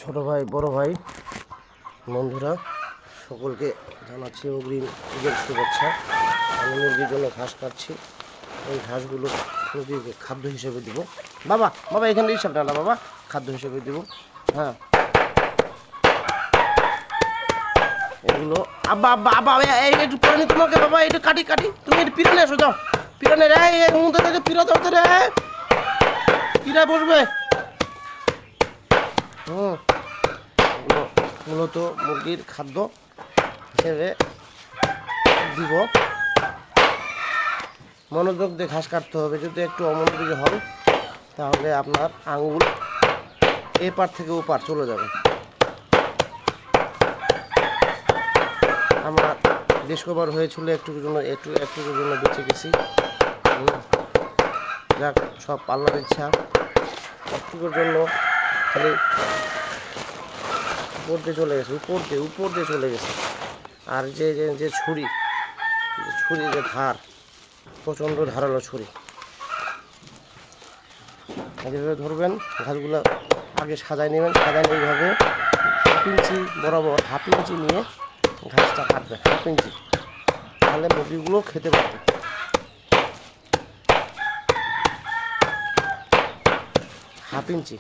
ছোট ভাই বড় ভাই বন্ধুরা সকলকে জানাচ্ছি অগ্রিম ঈদের শুভেচ্ছা। আমি মুরগির জন্য ঘাস কাটছি। এই ঘাসগুলো মুরগিকে খাদ্য হিসেবে দিব। বাবা বাবা এখানে হিসাব না বাবা, খাদ্য হিসেবে দিব। হ্যাঁ, এগুলো আব্বা আব্বা আব্বা এই একটু পরে নি তোমাকে বাবা, একটু কাটি কাটি, তুমি একটু পিরানে এসো, যাও পিরানে রে, এই মধ্যে থেকে পিরা দাও তো রে, পিরায় বসবে। মূলত মুরগির খাদ্য হিসেবে দিব। মনোযোগ দিয়ে ঘাস কাটতে হবে, যদি একটু অমনোযোগী হন তাহলে আপনার আঙুল এপার থেকে ওপার চলে যাবে। আমার ডিসকভার হয়েছিল একটুকুর জন্য বেঁচে গেছি। যাক, সব আল্লাহর ইচ্ছা। একটুকুর জন্য খালি উপর দিয়ে চলে গেছে, উপর দিয়ে চলে গেছে। আর যে ছুরি যে ধার, প্রচণ্ড ধারালো ছুরি। যেভাবে ধরবেন ঘাসগুলো আগে সাজায় নেবেন, সাজায় এইভাবে 1/2 ইঞ্চি বরাবর 1/2 ইঞ্চি নিয়ে ঘাসটা কাটবে, 1/2 ইঞ্চি, তাহলে মুরগিগুলো খেতে পারবে। হাফ ইঞ্চি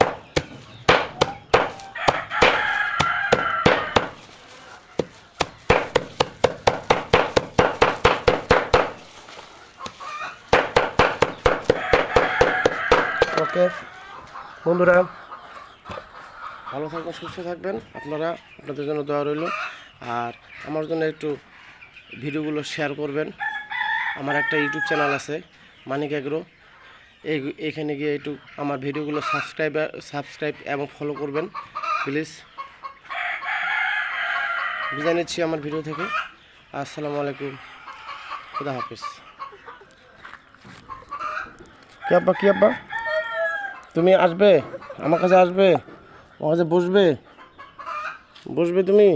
ওকে বন্ধুরা, ভালো থাকবেন, সুস্থ থাকবেন। আপনাদের জন্য দোয়া রইল। আর আমার জন্য একটু ভিডিওগুলো শেয়ার করবেন। আমার একটা ইউটিউব চ্যানেল আছে মানিক এগ্রো, এইখানে গিয়ে একটু আমার ভিডিওগুলো সাবস্ক্রাইব এবং ফলো করবেন প্লিজ। বিদায় নিচ্ছি আমার ভিডিও থেকে। আসসালামু আলাইকুম, খুদা হাফিজ। কি আব্বা তুমি আসবে আমার কাছে, আসবে আমার কাছে বসবে তুমি?